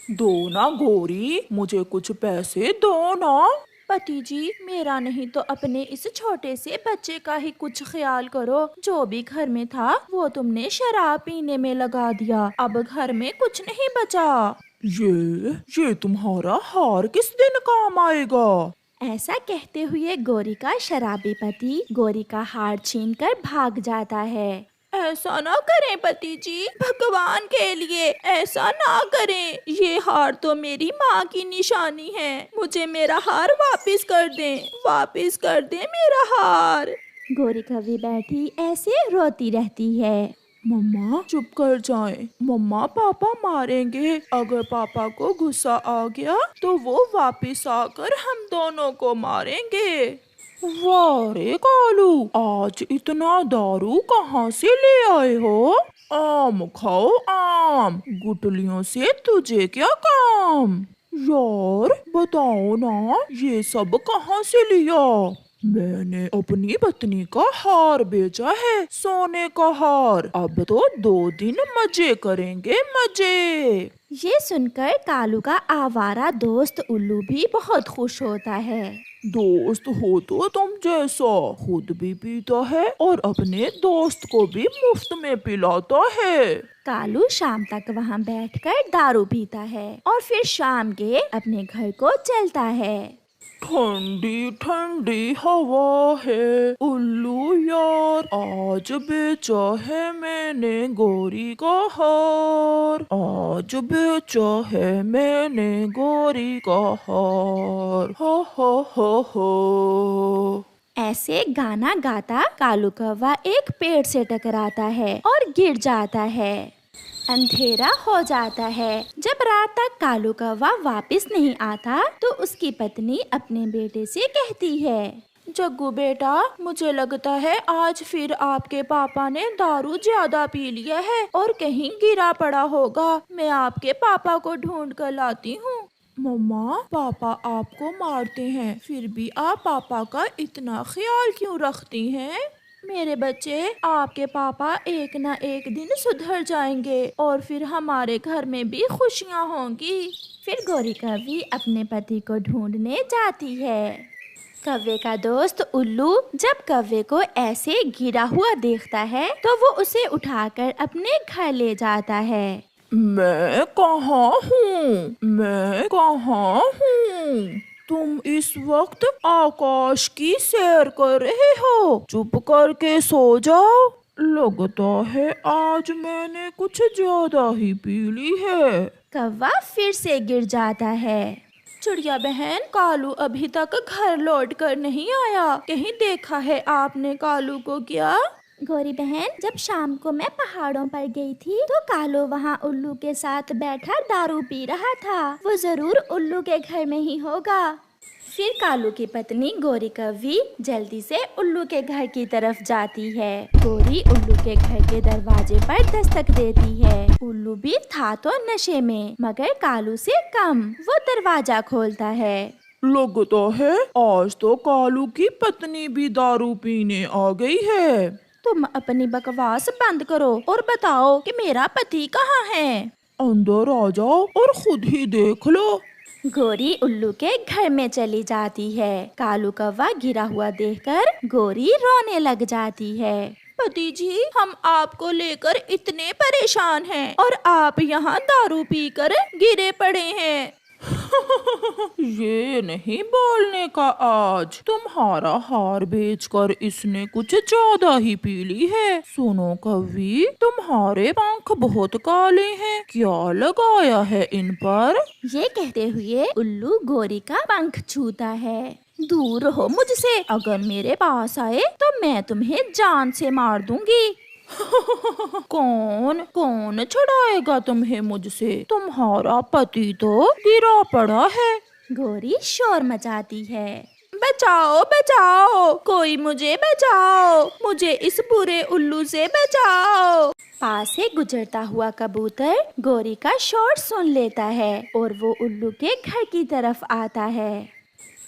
दो ना गोरी, मुझे कुछ पैसे दो ना। पति जी, मेरा नहीं तो अपने इस छोटे से बच्चे का ही कुछ ख्याल करो। जो भी घर में था वो तुमने शराब पीने में लगा दिया। अब घर में कुछ नहीं बचा। ये तुम्हारा हार किस दिन काम आएगा? ऐसा कहते हुए गौरी का शराबी पति गौरी का हार छीनकर भाग जाता है। ऐसा ना करें पति जी, भगवान के लिए ऐसा ना करें। ये हार तो मेरी माँ की निशानी है। मुझे मेरा हार वापस कर दें मेरा हार। गौरी कभी बैठी ऐसे रोती रहती है। मम्मा चुप कर जाएं। मम्मा पापा मारेंगे। अगर पापा को गुस्सा आ गया तो वो वापस आकर हम दोनों को मारेंगे। वाह रे कालू, आज इतना दारू कहाँ से ले आए हो? आम खाओ आम, गुटलियों से तुझे क्या काम? यार बताओ ना, ये सब कहाँ से लिया? मैंने अपनी पत्नी का हार बेचा है, सोने का हार। अब तो 2 दिन मजे करेंगे, मजे। ये सुनकर कालू का आवारा दोस्त उल्लू भी बहुत खुश होता है। दोस्त हो तो तुम जैसा, खुद भी पीता है और अपने दोस्त को भी मुफ्त में पिलाता है। कालू शाम तक वहाँ बैठकर दारू पीता है और फिर शाम के अपने घर को चलता है। ठंडी ठंडी हवा है उल्लू यार, आज बेचा है मैंने गोरी का हार। आज बेचा है मैंने गोरी का हार। हो हो हो। ऐसे गाना गाता कालू कौवा एक पेड़ से टकराता है और गिर जाता है। अंधेरा हो जाता है। जब रात तक कालू कौवा वापस नहीं आता तो उसकी पत्नी अपने बेटे से कहती है, जग्गू बेटा, मुझे लगता है आज फिर आपके पापा ने दारू ज्यादा पी लिया है और कहीं गिरा पड़ा होगा। मैं आपके पापा को ढूंढ कर लाती हूँ। मम्मा पापा आपको मारते हैं, फिर भी आप पापा का इतना ख्याल क्यों रखती हैं? मेरे बच्चे, आपके पापा एक न एक दिन सुधर जाएंगे और फिर हमारे घर में भी खुशियाँ होंगी। फिर गौरी कौवी अपने पति को ढूंढने जाती है। कौवे का दोस्त उल्लू जब कौवे को ऐसे गिरा हुआ देखता है तो वो उसे उठाकर अपने घर ले जाता है। मैं कहाँ हूँ? मैं कहाँ हूँ? तुम इस वक्त आकाश की सैर कर रहे हो। चुप करके सो जाओ। लगता है आज मैंने कुछ ज्यादा ही पी ली है। कौवा फिर से गिर जाता है। चिड़िया बहन, कालू अभी तक घर लौट कर नहीं आया। कहीं देखा है आपने कालू को क्या? गौरी बहन, जब शाम को मैं पहाड़ों पर गई थी तो कालू वहाँ उल्लू के साथ बैठा दारू पी रहा था। वो जरूर उल्लू के घर में ही होगा। फिर कालू की पत्नी गौरी कौवी जल्दी से उल्लू के घर की तरफ जाती है। गौरी उल्लू के घर के दरवाजे पर दस्तक देती है। उल्लू भी था तो नशे में, मगर कालू से कम। वो दरवाजा खोलता है। लगता है आज तो कालू की पत्नी भी दारू पीने आ गई है। तुम अपनी बकवास बंद करो और बताओ कि मेरा पति कहाँ है। अंदर आ जाओ और खुद ही देख लो। गौरी उल्लू के घर में चली जाती है। कालू कौवा गिरा हुआ देखकर गौरी रोने लग जाती है। पति जी, हम आपको लेकर इतने परेशान हैं और आप यहाँ दारू पीकर गिरे पड़े हैं। ये नहीं बोलने का आज। तुम्हारा हार बेचकर इसने कुछ ज्यादा ही पी ली है। सुनो कवि, तुम्हारे पंख बहुत काले हैं, क्या लगाया है इन पर? ये कहते हुए उल्लू गौरी का पंख छूता है। दूर रहो मुझसे, अगर मेरे पास आए तो मैं तुम्हें जान से मार दूंगी। कौन कौन छुड़ाएगा तुम्हें मुझसे? तुम्हारा पति तो गिरा पड़ा है। गौरी शोर मचाती है। बचाओ बचाओ, कोई मुझे बचाओ, मुझे इस बुरे उल्लू से बचाओ। पास से गुजरता हुआ कबूतर गौरी का शोर सुन लेता है और वो उल्लू के घर की तरफ आता है।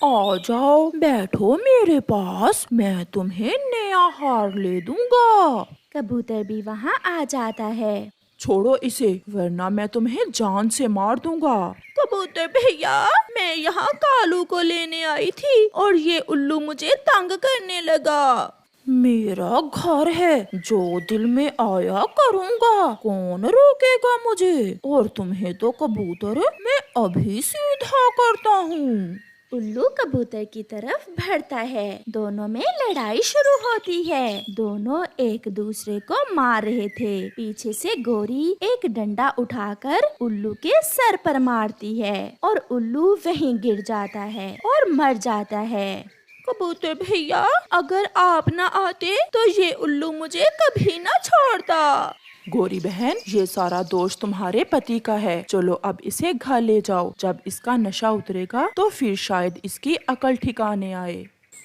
आ जाओ, बैठो मेरे पास, मैं तुम्हें नया हार ले दूंगा। कबूतर भी वहाँ आ जाता है। छोड़ो इसे, वरना मैं तुम्हें जान से मार दूंगा। कबूतर भैया, मैं यहाँ कालू को लेने आई थी और ये उल्लू मुझे तंग करने लगा। मेरा घर है, जो दिल में आया करूँगा, कौन रोकेगा मुझे? और तुम्हें तो कबूतर मैं अभी सीधा करता हूँ। उल्लू कबूतर की तरफ बढ़ता है। दोनों में लड़ाई शुरू होती है। दोनों एक दूसरे को मार रहे थे। पीछे से गोरी एक डंडा उठाकर उल्लू के सर पर मारती है और उल्लू वहीं गिर जाता है और मर जाता है। कबूतर भैया, अगर आप न आते तो ये उल्लू मुझे कभी न छोड़ता। गोरी बहन, ये सारा दोष तुम्हारे पति का है। चलो अब इसे घर ले जाओ। जब इसका नशा उतरेगा तो फिर शायद इसकी अकल ठिकाने आए।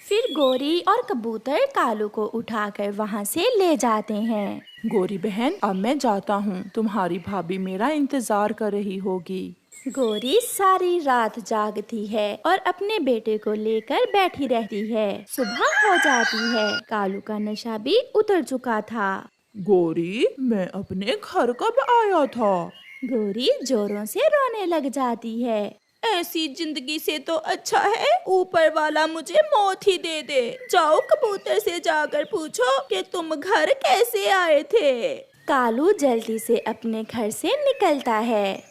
फिर गोरी और कबूतर कालू को उठाकर वहाँ से ले जाते हैं। गोरी बहन, अब मैं जाता हूँ। तुम्हारी भाभी मेरा इंतजार कर रही होगी। गोरी सारी रात जागती है और अपने बेटे को लेकर बैठी रहती है। सुबह हो जाती है। कालू का नशा भी उतर चुका था। गोरी, मैं अपने घर कब आया था? गोरी जोरों से रोने लग जाती है। ऐसी जिंदगी से तो अच्छा है ऊपर वाला मुझे मौत ही दे दे। जाओ कबूतर से जाकर पूछो कि तुम घर कैसे आए थे। कालू जल्दी से अपने घर से निकलता है।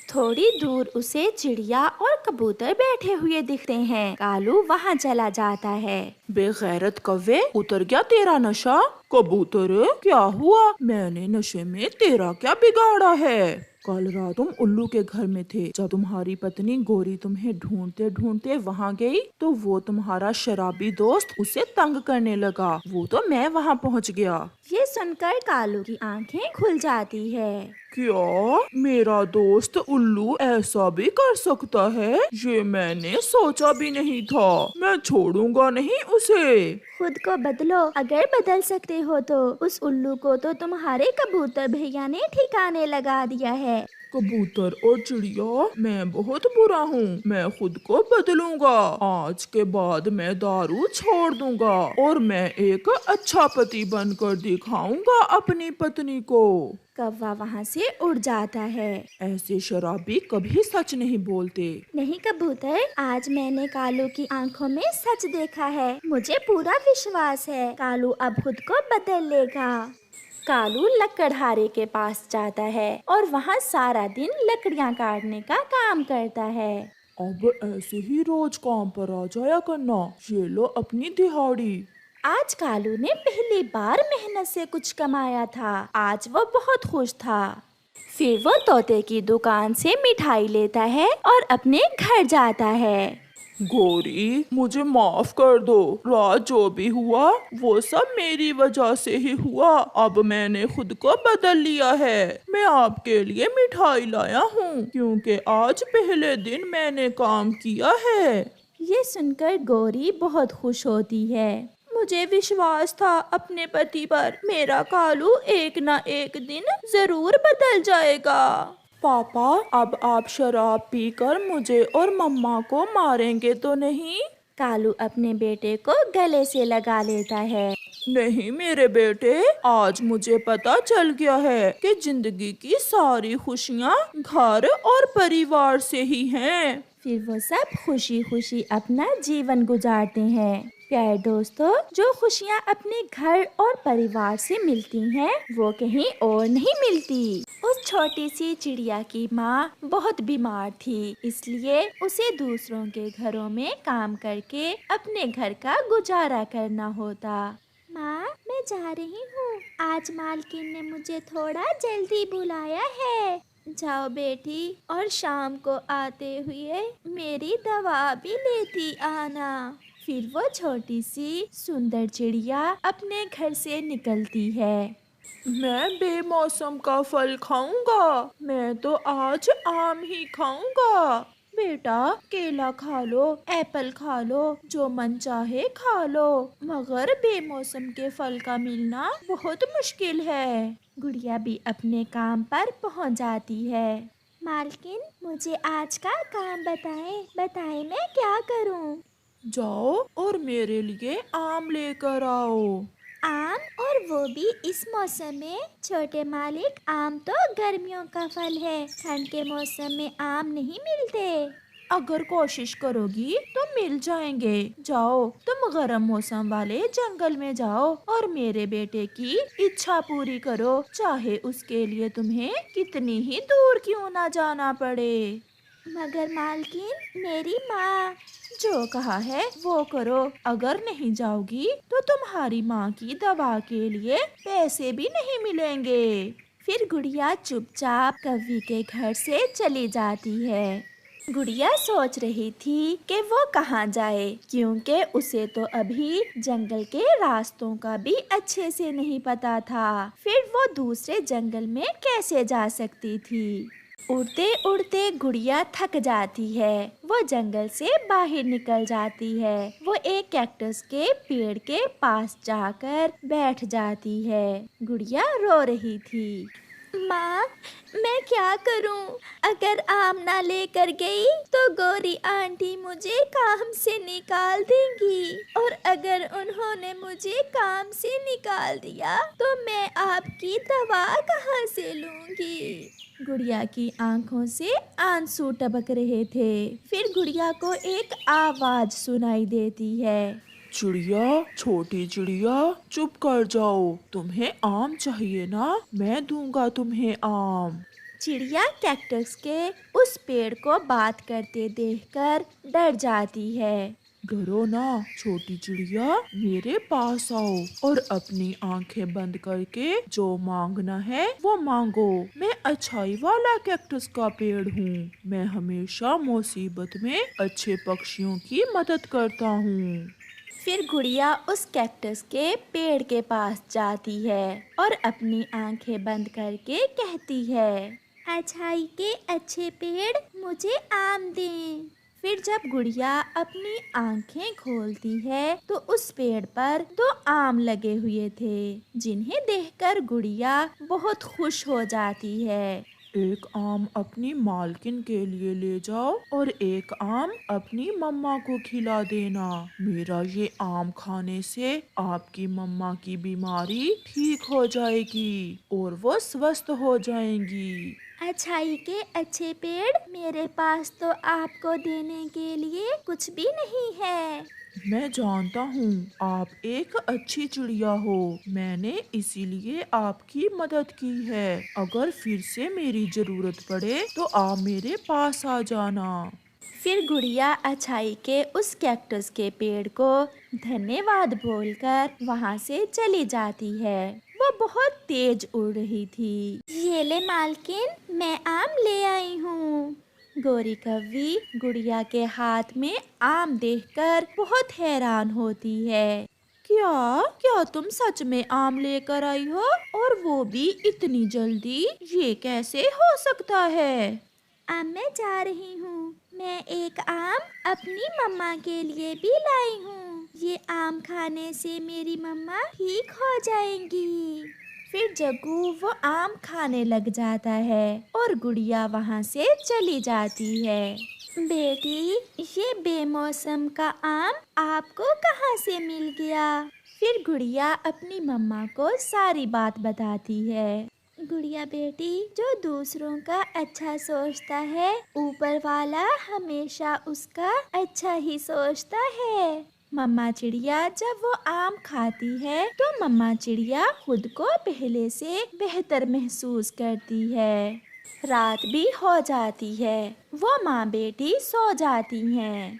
थोड़ी दूर उसे चिड़िया और कबूतर बैठे हुए दिखते हैं। कालू वहाँ चला जाता है। बेगैरत कौवे, उतर गया तेरा नशा? कबूतर, क्या हुआ? मैंने नशे में तेरा क्या बिगाड़ा है? कल रात तुम उल्लू के घर में थे। जब तुम्हारी पत्नी गोरी तुम्हें ढूंढते ढूंढते वहाँ गई तो वो तुम्हारा शराबी दोस्त उसे तंग करने लगा। वो तो मैं वहाँ पहुँच गया। ये सुनकर कालू की आंखें खुल जाती है। क्या मेरा दोस्त उल्लू ऐसा भी कर सकता है? ये मैंने सोचा भी नहीं था। मैं छोड़ूंगा नहीं उसे। खुद को बदलो, अगर बदल सकते हो तो। उस उल्लू को तो तुम्हारे कबूतर भैया ने ठिकाने लगा दिया है। कबूतर और चिड़िया, मैं बहुत बुरा हूँ। मैं खुद को बदलूंगा। आज के बाद मैं दारू छोड़ दूंगा और मैं एक अच्छा पति बनकर दिखाऊंगा अपनी पत्नी को। कौवा वहाँ से उड़ जाता है। ऐसे शराबी कभी सच नहीं बोलते। नहीं कबूतर, आज मैंने कालू की आंखों में सच देखा है। मुझे पूरा विश्वास है कालू अब खुद को बदल लेगा। कालू लकड़हारे के पास जाता है और वहाँ सारा दिन लकड़ियाँ काटने का काम करता है। अब ऐसे ही रोज काम पर आ जाया करना। ये लो अपनी दिहाड़ी। आज कालू ने पहली बार मेहनत से कुछ कमाया था। आज वो बहुत खुश था। फिर वो तोते की दुकान से मिठाई लेता है और अपने घर जाता है। गोरी, मुझे माफ कर दो। रात जो भी हुआ वो सब मेरी वजह से ही हुआ। अब मैंने खुद को बदल लिया है। मैं आपके लिए मिठाई लाया हूँ क्योंकि आज पहले दिन मैंने काम किया है। ये सुनकर गोरी बहुत खुश होती है। मुझे विश्वास था अपने पति पर। मेरा कालू एक ना एक दिन जरूर बदल जाएगा। पापा, अब आप शराब पीकर मुझे और मम्मा को मारेंगे तो नहीं? कालू अपने बेटे को गले से लगा लेता है। नहीं मेरे बेटे, आज मुझे पता चल गया है कि जिंदगी की सारी खुशियाँ घर और परिवार से ही हैं। फिर वो सब खुशी खुशी अपना जीवन गुजारते हैं। प्यारे दोस्तों, जो खुशियाँ अपने घर और परिवार से मिलती हैं, वो कहीं और नहीं मिलती। उस छोटी सी चिड़िया की माँ बहुत बीमार थी, इसलिए उसे दूसरों के घरों में काम करके अपने घर का गुजारा करना होता। माँ, मैं जा रही हूँ। आज मालकिन ने मुझे थोड़ा जल्दी बुलाया है। जाओ बेटी, और शाम को आते हुए मेरी दवा भी लेती आना। फिर वो छोटी सी सुंदर चिड़िया अपने घर से निकलती है। मैं बेमौसम का फल खाऊंगा। मैं तो आज आम ही खाऊंगा। बेटा, केला खा लो, एप्पल खा लो, जो मन चाहे खा लो, मगर बेमौसम के फल का मिलना बहुत मुश्किल है। गुड़िया भी अपने काम पर पहुंच जाती है। मालकिन, मुझे आज का काम बताएं मैं क्या करूं? जाओ और मेरे लिए आम लेकर आओ। आम, और वो भी इस मौसम में? छोटे मालिक, आम तो गर्मियों का फल है, ठंड के मौसम में आम नहीं मिलते। अगर कोशिश करोगी तो मिल जाएंगे। जाओ, तुम गर्म मौसम वाले जंगल में जाओ और मेरे बेटे की इच्छा पूरी करो, चाहे उसके लिए तुम्हें कितनी ही दूर क्यों ना जाना पड़े। मगर मालकिन, मेरी माँ। जो कहा है वो करो। अगर नहीं जाओगी तो तुम्हारी माँ की दवा के लिए पैसे भी नहीं मिलेंगे। फिर गुड़िया चुपचाप कव्वी के घर से चली जाती है। गुड़िया सोच रही थी कि वो कहाँ जाए, क्योंकि उसे तो अभी जंगल के रास्तों का भी अच्छे से नहीं पता था। फिर वो दूसरे जंगल में कैसे जा सकती थी। उड़ते उड़ते गुड़िया थक जाती है। वो जंगल से बाहर निकल जाती है। वो एक कैक्टस के पेड़ के पास जाकर बैठ जाती है। गुड़िया रो रही थी। माँ, मैं क्या करूं? अगर आम ना लेकर गई तो गोरी आंटी मुझे काम से निकाल देंगी, और अगर उन्होंने मुझे काम से निकाल दिया तो मैं आपकी दवा कहाँ से लूंगी? गुड़िया की आंखों से आंसू टपक रहे थे। फिर गुड़िया को एक आवाज सुनाई देती है। चिड़िया, छोटी चिड़िया, चुप कर जाओ। तुम्हें आम चाहिए ना? मैं दूंगा तुम्हें आम। चिड़िया कैक्टस के उस पेड़ को बात करते देखकर डर जाती है। डरो ना छोटी चिड़िया, मेरे पास आओ और अपनी आंखें बंद करके जो मांगना है वो मांगो। मैं अच्छाई वाला कैक्टस का पेड़ हूँ। मैं हमेशा मुसीबत में अच्छे पक्षियों की मदद करता हूँ। फिर गुड़िया उस कैक्टस के पेड़ के पास जाती है और अपनी आंखें बंद करके कहती है, अच्छाई के अच्छे पेड़, मुझे आम दें। फिर जब गुड़िया अपनी आंखें खोलती है तो उस पेड़ पर 2 आम लगे हुए थे, जिन्हें देखकर गुड़िया बहुत खुश हो जाती है। एक आम अपनी मालकिन के लिए ले जाओ और एक आम अपनी मम्मा को खिला देना। मेरा ये आम खाने से आपकी मम्मा की बीमारी ठीक हो जाएगी और वो स्वस्थ हो जाएंगी। अच्छाई के अच्छे पेड़, मेरे पास तो आपको देने के लिए कुछ भी नहीं है। मैं जानता हूँ आप एक अच्छी चिड़िया हो। मैंने इसीलिए आपकी मदद की है। अगर फिर से मेरी जरूरत पड़े तो आप मेरे पास आ जाना। फिर गुड़िया अच्छाई के उस कैक्टस के पेड़ को धन्यवाद बोलकर वहाँ से चली जाती है। वो बहुत तेज उड़ रही थी। ये ले मालकिन, मैं आम ले आई हूँ। गोरी कव्वी गुड़िया के हाथ में आम देखकर बहुत हैरान होती है। क्या क्या तुम सच में आम लेकर आई हो, और वो भी इतनी जल्दी? ये कैसे हो सकता है? अब मैं जा रही हूँ। मैं एक आम अपनी मम्मा के लिए भी लाई हूँ। ये आम खाने से मेरी मम्मा ठीक हो जाएंगी। फिर जग्गू वो आम खाने लग जाता है और गुड़िया वहाँ से चली जाती है। बेटी, ये बेमौसम का आम आपको कहाँ से मिल गया? फिर गुड़िया अपनी मम्मा को सारी बात बताती है। गुड़िया बेटी, जो दूसरों का अच्छा सोचता है, ऊपर वाला हमेशा उसका अच्छा ही सोचता है। मम्मा चिड़िया जब वो आम खाती है तो मम्मा चिड़िया खुद को पहले से बेहतर महसूस करती है। रात भी हो जाती है। वो माँ बेटी सो जाती हैं।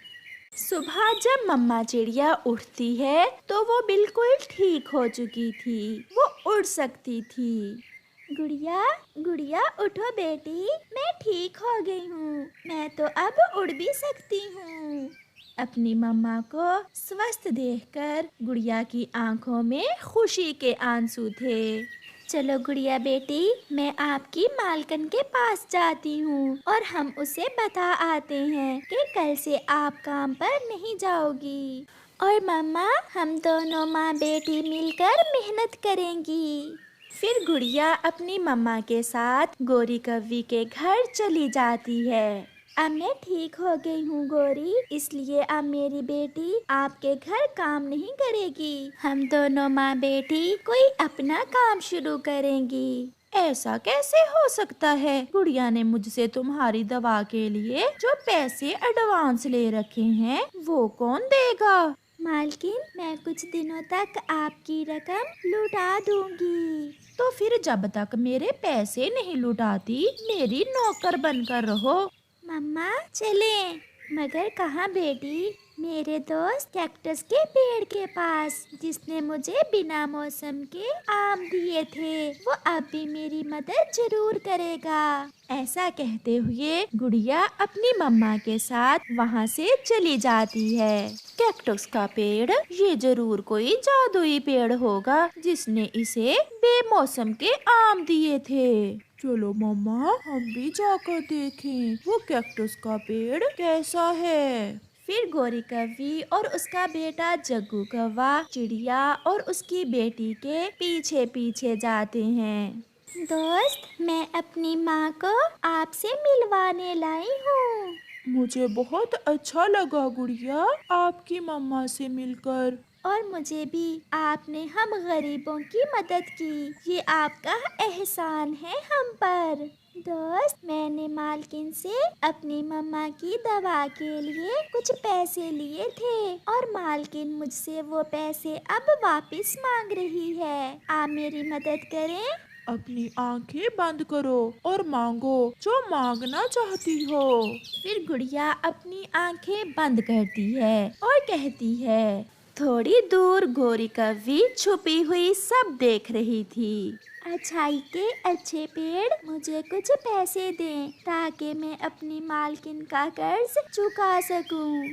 सुबह जब मम्मा चिड़िया उठती है तो वो बिल्कुल ठीक हो चुकी थी। वो उड़ सकती थी। गुड़िया, गुड़िया उठो बेटी, मैं ठीक हो गई हूँ। मैं तो अब उड़ भी सकती हूँ। अपनी मम्मा को स्वस्थ देखकर गुड़िया की आंखों में खुशी के आंसू थे। चलो गुड़िया बेटी, मैं आपकी मालकन के पास जाती हूँ और हम उसे बता आते हैं कि कल से आप काम पर नहीं जाओगी। और मम्मा, हम दोनों माँ बेटी मिलकर मेहनत करेंगी। फिर गुड़िया अपनी मम्मा के साथ गोरी कव्वी के घर चली जाती है। अब मैं ठीक हो गई हूँ गोरी, इसलिए अब मेरी बेटी आपके घर काम नहीं करेगी। हम दोनों माँ बेटी कोई अपना काम शुरू करेंगी। ऐसा कैसे हो सकता है? गुड़िया ने मुझसे तुम्हारी दवा के लिए जो पैसे एडवांस ले रखे हैं वो कौन देगा? मालकिन, मैं कुछ दिनों तक आपकी रकम लौटा दूंगी। तो फिर जब तक मेरे पैसे नहीं लौटाती मेरी नौकर बनकर रहो। मम्मा चलें। मगर कहाँ बेटी? मेरे दोस्त कैक्टस के पेड़ के पास, जिसने मुझे बिना मौसम के आम दिए थे, वो अब भी मेरी मदद जरूर करेगा। ऐसा कहते हुए गुड़िया अपनी मम्मा के साथ वहाँ से चली जाती है। कैक्टस का पेड़ ये जरूर कोई जादुई पेड़ होगा जिसने इसे बेमौसम के आम दिए थे। चलो मम्मा हम भी जाकर देखें वो कैक्टस का पेड़ कैसा है। फिर गोरी कौवी और उसका बेटा जग्गू कौवा चिड़िया और उसकी बेटी के पीछे पीछे जाते हैं। दोस्त, मैं अपनी माँ को आपसे मिलवाने लाई हूँ। मुझे बहुत अच्छा लगा गुड़िया आपकी मम्मा से मिलकर। और मुझे भी, आपने हम गरीबों की मदद की, ये आपका एहसान है हम पर। दोस्त, मैंने मालकिन से अपनी मम्मा की दवा के लिए कुछ पैसे लिए थे और मालकिन मुझसे वो पैसे अब वापस मांग रही है। आप मेरी मदद करें। अपनी आंखें बंद करो और मांगो जो मांगना चाहती हो। फिर गुड़िया अपनी आंखें बंद करती है और कहती है। थोड़ी दूर गोरी कौवी छुपी हुई सब देख रही थी। अच्छाई के अच्छे पेड़, मुझे कुछ पैसे दें ताकि मैं अपनी मालकिन का कर्ज चुका सकूं।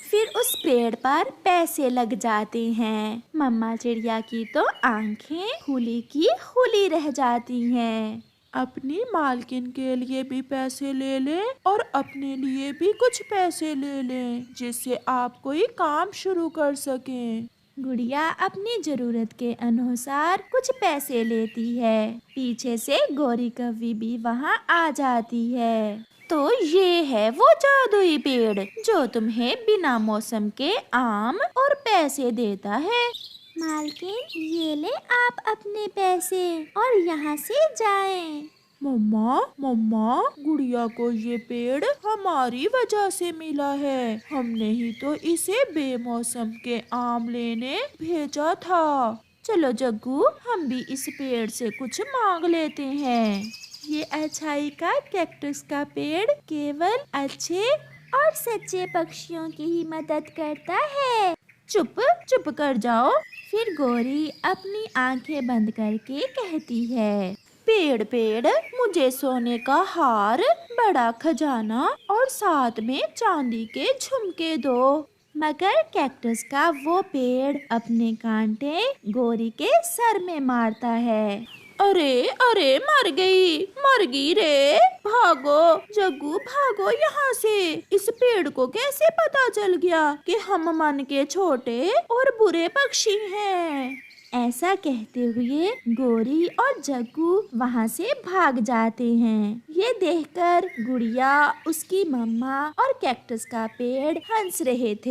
फिर उस पेड़ पर पैसे लग जाते हैं। मम्मा चिड़िया की तो आंखें खुली की खुली रह जाती हैं। अपनी मालकिन के लिए भी पैसे ले लें और अपने लिए भी कुछ पैसे ले लें जिससे आप कोई काम शुरू कर सकें। गुड़िया अपनी जरूरत के अनुसार कुछ पैसे लेती है। पीछे से गोरी कौवी भी वहाँ आ जाती है। तो ये है वो जादुई पेड़ जो तुम्हें बिना मौसम के आम और पैसे देता है। मालकिन, ये ले आप अपने पैसे और यहाँ से जाएं। मम्मा मम्मा, गुड़िया को ये पेड़ हमारी वजह से मिला है। हमने ही तो इसे बेमौसम के आम लेने भेजा था। चलो जग्गू, हम भी इस पेड़ से कुछ मांग लेते हैं। ये अच्छाई का कैक्टस का पेड़ केवल अच्छे और सच्चे पक्षियों की ही मदद करता है। चुप चुप कर जाओ। फिर गोरी अपनी आंखें बंद करके कहती है। पेड़ पेड़, मुझे सोने का हार, बड़ा खजाना और साथ में चांदी के झुमके दो। मगर कैक्टस का वो पेड़ अपने कांटे गोरी के सर में मारता है। अरे अरे, मर गई रे। भागो जग्गू भागो यहाँ से। इस पेड़ को कैसे पता चल गया कि हम मन के छोटे और बुरे पक्षी हैं? ऐसा कहते हुए गोरी और जग्गू वहाँ से भाग जाते हैं। ये देखकर गुड़िया, उसकी मम्मा और कैक्टस का पेड़ हंस रहे थे।